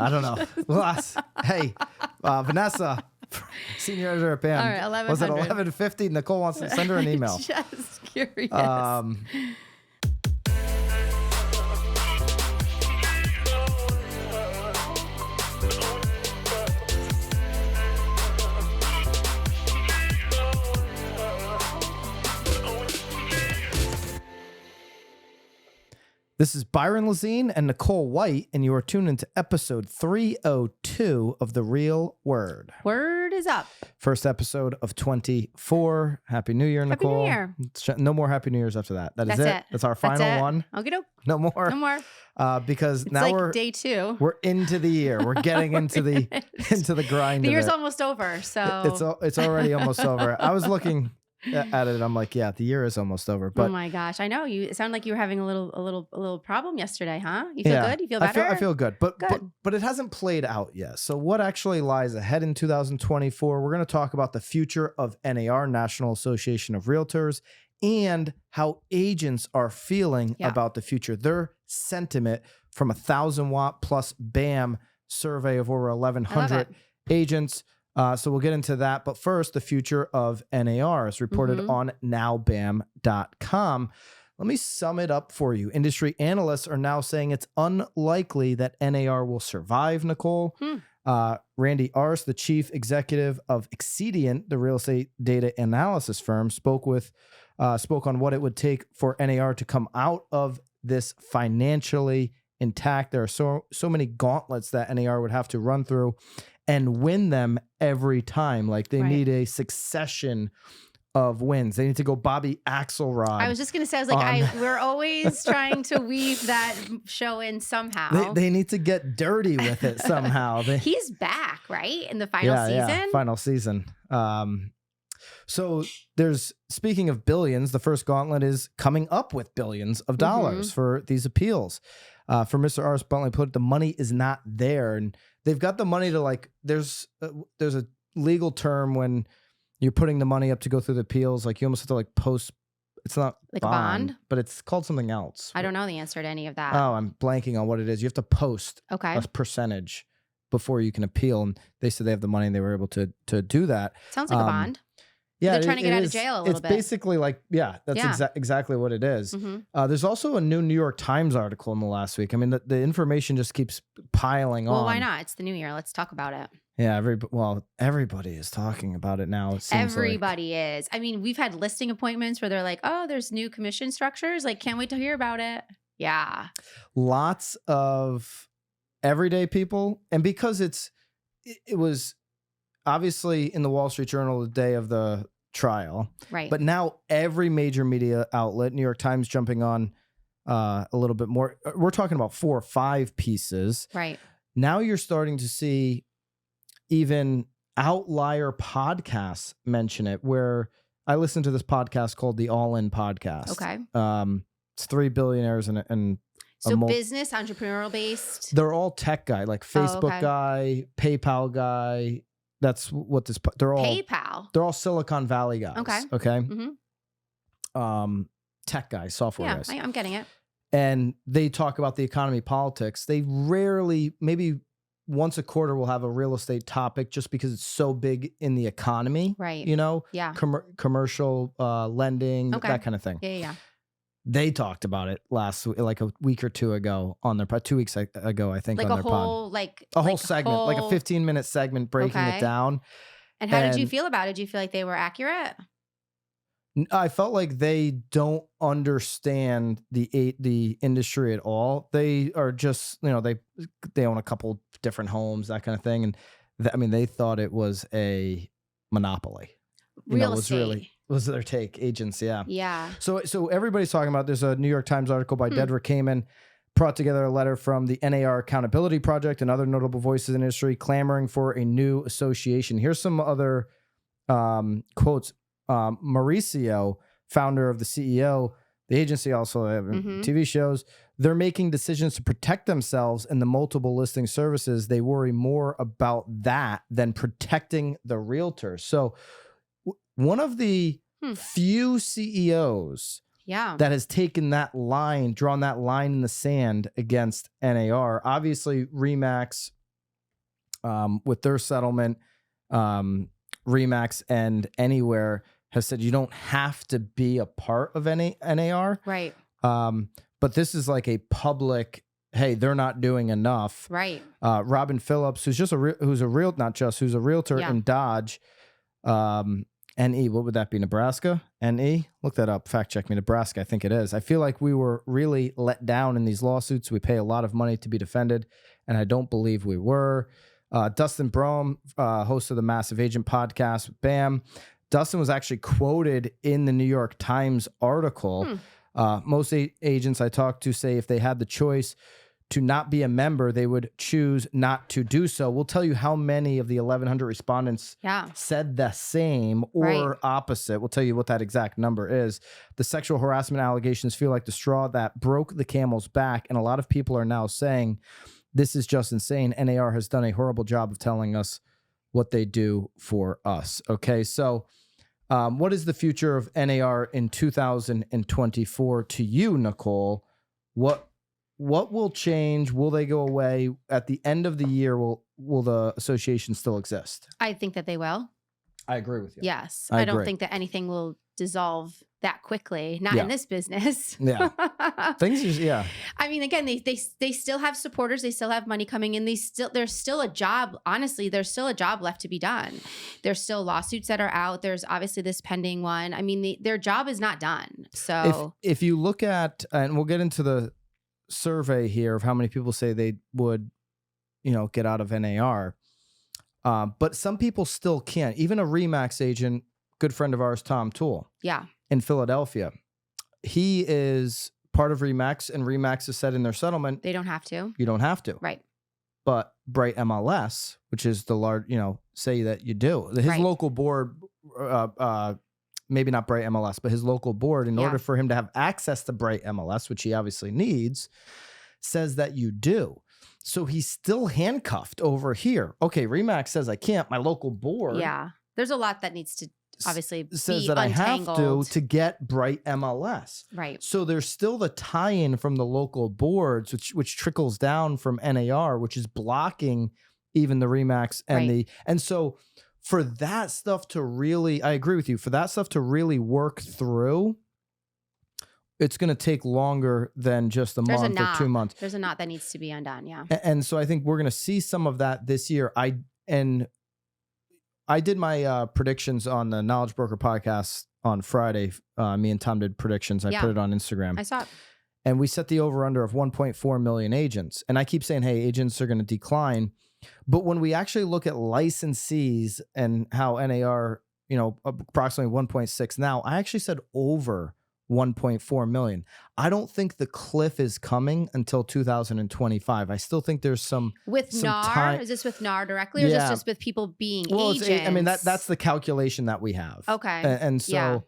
I don't know. Hey, Vanessa, senior editor at BAM. All right, 1100. Was it 11:50? Nicole wants to send her an email. Just curious. This is Byron Lazine and Nicole White, and you are tuned into episode 302 of The Real Word. Word is up. First episode of 24. Happy New Year, Nicole. Happy New Year. No more Happy New Years after that. That's it. That's our final That's it. one. Okey-doke. No more. No more. Because It's now like we're day 2. We're into the year. We're getting into the grind. The of year's it. almost over, so It's already almost over. I was looking at it. I'm like, yeah, the year is almost over. But oh my gosh, I know it sounded like you were having a little problem yesterday, huh? You feel good? You feel better? I feel good, but Good. but it hasn't played out yet. So what actually lies ahead in 2024? We're going to talk about the future of NAR, National Association of Realtors, and how agents are feeling about the future. Their sentiment from 1,000-watt plus BAM survey of over 1,100 agents. So we'll get into that. But first, the future of NAR is reported on nowbam.com. Let me sum it up for you. Industry analysts are now saying it's unlikely that NAR will survive, Nicole. Randy Arce, the chief executive of Expedient, the real estate data analysis firm, spoke on what it would take for NAR to come out of this financially intact. There are so many gauntlets that NAR would have to run through and win them every time. Like they need a succession of wins. They need to go Bobby Axelrod. I was just going to say, we're always trying to weave that show in somehow. They need to get dirty with it somehow. He's back, right? In the final season? Yeah, final season. So speaking of billions, the first gauntlet is coming up with billions of dollars for these appeals. For Mr. Arce Buntley put it, the money is not there. And they've got the money to there's a legal term when you're putting the money up to go through the appeals. Like you almost have to post, it's not like a bond, but it's called something else. I don't know the answer to any of that. Oh, I'm blanking on what it is. You have to post a percentage before you can appeal. And they said they have the money and they were able to do that. Sounds like a bond. Yeah, they're trying to get out of jail a little bit. It's basically that's exactly what it is. There's also a new New York Times article in the last week. I mean, the information just keeps piling on. Well, why not? It's the new year. Let's talk about it. Yeah, everybody is talking about it now. It seems everybody is. I mean, we've had listing appointments where they're like, "Oh, there's new commission structures. Like, can't wait to hear about it." Yeah, lots of everyday people, and because it was obviously in the Wall Street Journal the day of the trial, right? But now every major media outlet, New York Times jumping on a little bit more. We're talking about 4 or 5 pieces, right? Now you're starting to see even outlier podcasts mention it. Where I listened to this podcast called the All In Podcast. Okay, it's 3 billionaires and so business, entrepreneurial based. They're all tech guy, like Facebook guy, PayPal guy. That's what they're all PayPal. They're all Silicon Valley guys. Okay. Tech guys, software guys. I'm getting it. And they talk about the economy, politics. They rarely, maybe once a quarter, will have a real estate topic just because it's so big in the economy. Right. You know? Yeah. Commercial lending, that kind of thing. Yeah. They talked about it last week, like a week or two ago on their 2 weeks ago, I think, like on their pod. A whole segment, like a 15-minute segment breaking it down. And how did you feel about it? Did you feel like they were accurate? I felt like they don't understand the industry at all. They are just, they own a couple different homes, that kind of thing. And they thought it was a monopoly. Real estate. Was their take, agents, yeah. Yeah. So everybody's talking about, there's a New York Times article by Dedrick Kamen, brought together a letter from the NAR Accountability Project and other notable voices in the industry clamoring for a new association. Here's some other quotes. Mauricio, founder of the CEO, the agency also have TV shows, they're making decisions to protect themselves in the multiple listing services. They worry more about that than protecting the realtors. So one of the few CEOs that has taken that line, drawn that line in the sand against NAR. Obviously, RE/MAX with their settlement, RE/MAX and Anywhere has said you don't have to be a part of any NAR. Right. But this is like a public, hey, they're not doing enough. Right. Robin Phillips, who's a realtor in Dodge, NE, what would that be? Nebraska? NE? Look that up. Fact check me. Nebraska, I think it is. I feel like we were really let down in these lawsuits. We pay a lot of money to be defended, and I don't believe we were. Dustin Brome, host of the Massive Agent podcast, BAM. Dustin was actually quoted in the New York Times article. Most agents I talked to say if they had the choice to not be a member, they would choose not to do so. We'll tell you how many of the 1,100 respondents said the same or opposite. We'll tell you what that exact number is. The sexual harassment allegations feel like the straw that broke the camel's back, and a lot of people are now saying this is just insane. NAR has done a horrible job of telling us what they do for us. Okay, so what is the future of NAR in 2024 to you, Nicole? What will change? Will they go away? At the end of the year, will the association still exist? I think that they will. I agree with you. Yes. I don't think that anything will dissolve that quickly. Not in this business. Yeah. Things is, I mean, again, they still have supporters. They still have money coming in. There's still a job. Honestly, there's still a job left to be done. There's still lawsuits that are out. There's obviously this pending one. I mean, their job is not done. So if you look at, and we'll get into the survey here of how many people say they would, get out of NAR. But some people still can't. Even a RE/MAX agent, good friend of ours, Tom Toole. Yeah. In Philadelphia. He is part of RE/MAX, and RE/MAX has said in their settlement, they don't have to. You don't have to. Right. But Bright MLS, which is the large, say that you do. His local board, maybe not Bright MLS, but his local board, in order for him to have access to Bright MLS, which he obviously needs, says that you do. So he's still handcuffed over here. Okay, RE/MAX says I can't. My local board. Yeah. There's a lot that needs to obviously says be that untangled. I have to get Bright MLS. Right. So there's still the tie-in from the local boards, which trickles down from NAR, which is blocking even the RE/MAX and and so for that stuff to really, I agree with you, for that stuff to really work through, it's going to take longer than just a month or 2 months. There's a knot that needs to be undone. Yeah. And so I think we're going to see some of that this year. I did my predictions on the Knowledge Broker podcast on Friday. Me and Tom did predictions. I put it on Instagram. I saw it. And we set the over-under of 1.4 million agents. And I keep saying, hey, agents are going to decline. But when we actually look at licensees and how NAR, approximately 1.6 now, I actually said over 1.4 million. I don't think the cliff is coming until 2025. I still think there's some NAR. Time. Is this with NAR directly, or is this just with people being agents? I mean that's the calculation that we have. Okay, and so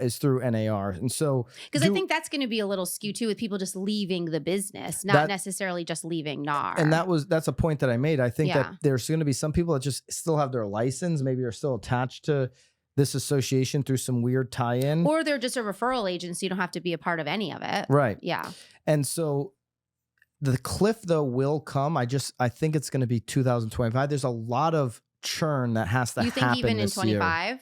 is through NAR, and so because I think that's going to be a little skewed too, with people just leaving the business, not necessarily just leaving NAR. And that's a point that I made. I think that there's going to be some people that just still have their license, maybe are still attached to this association through some weird tie-in. Or they're just a referral agency. You don't have to be a part of any of it. Right. Yeah. And so the cliff, though, will come. I think it's going to be 2025. There's a lot of churn that has to happen. You think even in 25?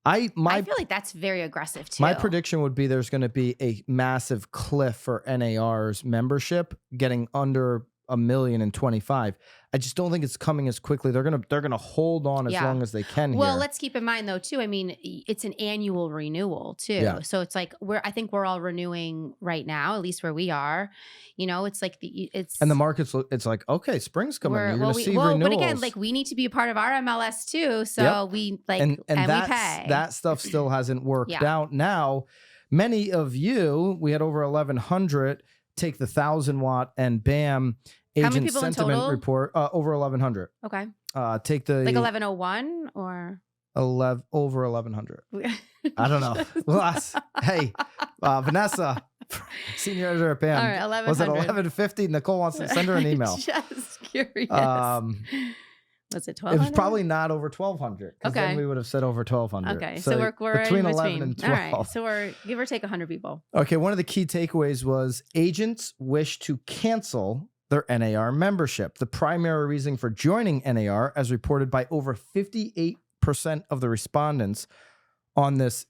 I feel like that's very aggressive, too. My prediction would be there's going to be a massive cliff for NAR's membership getting under 1 million in 25. I just don't think it's coming as quickly. They're gonna hold on as long as they can. Well, let's keep in mind though too. I mean, it's an annual renewal too. Yeah. So it's like I think we're all renewing right now, at least where we are. It's like and the market's. It's like okay, spring's coming. You're gonna see renewals. But again, like we need to be a part of our MLS too. So we and we pay. That stuff still hasn't worked out. Now, many of you, we had over 1,100 take the 1,000-watt and BAM agent sentiment report. Over 1,100. Okay. Take the 1101 or over 1,100. I don't know. Hey, Vanessa, senior editor at BAM. All right, 1100. Was it 1150? Nicole wants to send her an email. Just curious. Was it 1,200? It was probably not over 1,200. Okay. Then we would have said over 1,200. Okay. So we're between in 11 and 12. All right. So we're give or take 100 people. Okay. One of the key takeaways was agents wish to cancel their NAR membership. The primary reason for joining NAR, as reported by over 58% of the respondents on this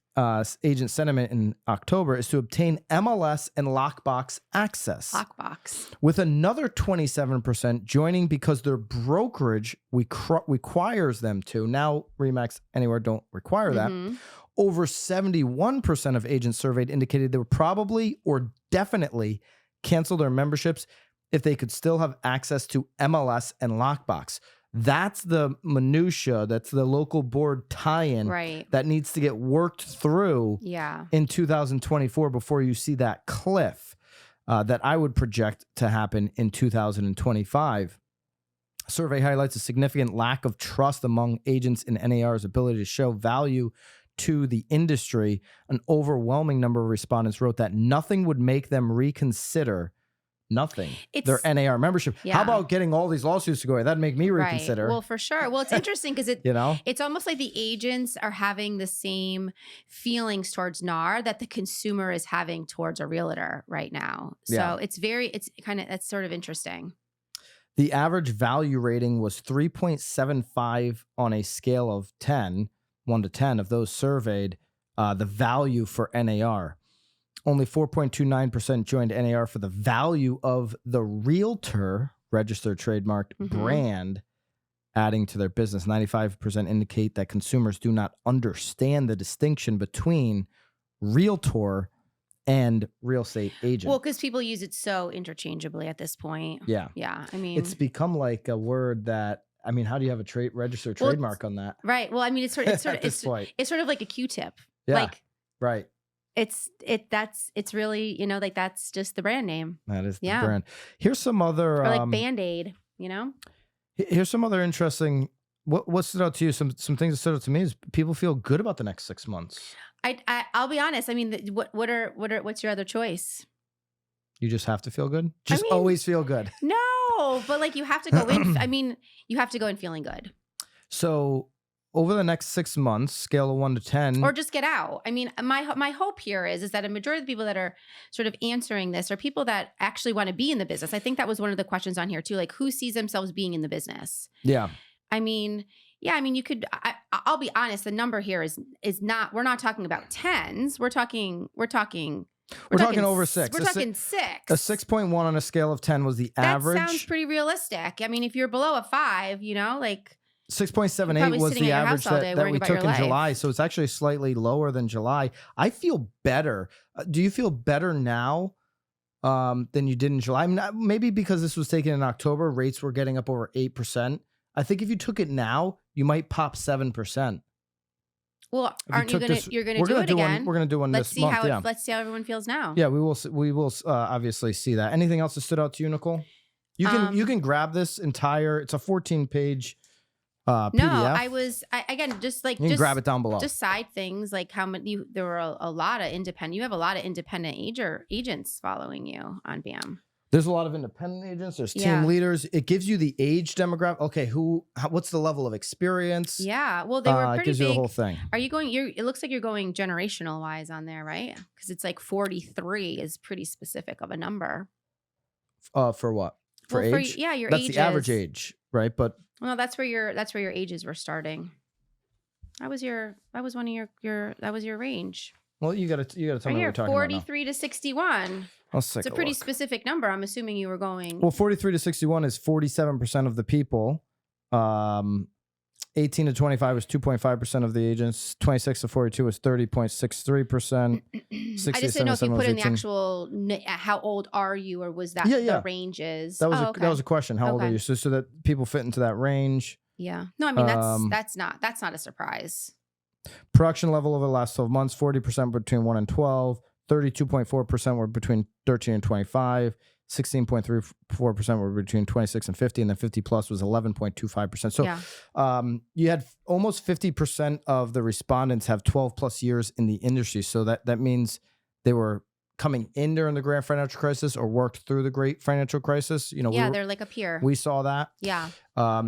agent sentiment in October, is to obtain MLS and lockbox access. Lockbox. With another 27% joining because their brokerage requires them to. Now, RE/MAX Anywhere don't require that. Over 71% of agents surveyed indicated they would probably or definitely cancel their memberships if they could still have access to MLS and lockbox. That's the minutia. That's the local board tie-in that needs to get worked through in 2024 before you see that cliff that I would project to happen in 2025. Survey highlights a significant lack of trust among agents in NAR's ability to show value to the industry. An overwhelming number of respondents wrote that nothing would make them reconsider their NAR membership. How about getting all these lawsuits to go away? That'd make me reconsider. Right. Well, for sure. Well, it's interesting because it's almost like the agents are having the same feelings towards NAR that the consumer is having towards a realtor right now. So that's sort of interesting. The average value rating was 3.75 on a scale of 1 to 10 of those surveyed, the value for NAR. Only 4.29% joined NAR for the value of the realtor registered trademarked brand adding to their business. 95% indicate that consumers do not understand the distinction between realtor and real estate agent. Well, because people use it so interchangeably at this point. Yeah. Yeah. I mean, it's become like a word that, how do you have a registered trademark on that? Right. Well, it's sort of like a Q-tip. Yeah. Right. It's really, that's just the brand name. That is the brand. Here's some other, or like Band-Aid, Here's some other interesting, what stood out to you? Some things that stood out to me is people feel good about the next 6 months. I'll be honest. What's your other choice? You just have to feel good? Always feel good. No, but you have to go in. You have to go in feeling good. So over the next 6 months, scale of 1 to 10. Or just get out. My hope here is that a majority of the people that are sort of answering this are people that actually want to be in the business. I think that was one of the questions on here too. Like, who sees themselves being in the business? Yeah. You could, I'll be honest, the number here is not, we're not talking about tens. We're talking over 6. We're talking 6. A 6.1 on a scale of 10 was the average. That sounds pretty realistic. If you're below a 5, 6.78 was the average that we took in July. So it's actually slightly lower than July. I feel better. Do you feel better now than you did in July? Maybe because this was taken in October, rates were getting up over 8%. I think if you took it now, you might pop 7%. Well, aren't you going to, you're going to do it again? We're going to do one this month. Let's see how everyone feels now. Yeah, we will obviously see that. Anything else that stood out to you, Nicole? You can grab this entire, it's a 14-page PDF. No, you can grab it down below. Just side things like how many, there were a lot of independent, you have a lot of independent agents following you on BAM. There's a lot of independent agents. There's team leaders. It gives you the age demographic. Okay, what's the level of experience? Yeah, well, they were pretty it gives big. You the whole thing. Are you going? It looks like you're going generational wise on there, right? Because it's like 43 is pretty specific of a number. For what? For age? Your that's ages. The average age, right? But well, that's where your ages were starting. That was your range. Well, you gotta tell me what we're talking 43 to 61. It's a pretty specific number. I'm assuming you were going. Well, 43 to 61 is 47% of the people. 18 to 25 is 2.5% of the agents. 26 to 42 is 30.63%. I just didn't know if you put in the actual how old are you, or was that the ranges? That was a question. How old are you? So that people fit into that range. Yeah. No, I mean that's not a surprise. Production level over the last 12 months, 40% between 1 and 12, 32.4% were between 13 and 25, 16.34% were between 26 and 50, and then 50 plus was 11.25%. So you had almost 50% of the respondents have 12 plus years in the industry. So that means they were coming in during the Great Financial Crisis or worked through the Great Financial Crisis. They're like a peer. We saw that. Yeah.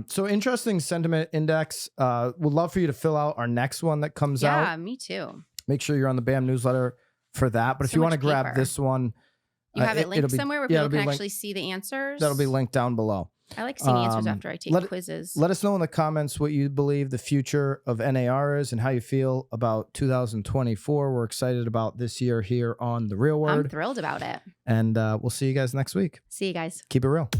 So interesting sentiment index. Would love for you to fill out our next one that comes out. Yeah, me too. Make sure you're on the BAM newsletter for that. But if you want to grab this one, You have it it'll linked be- somewhere where yeah, people it'll be can linked- actually see the answers? That'll be linked down below. I like seeing answers after I take quizzes. Let us know in the comments what you believe the future of NAR is and how you feel about 2024. We're excited about this year here on The Real Word. I'm thrilled about it. And we'll see you guys next week. See you guys. Keep it real.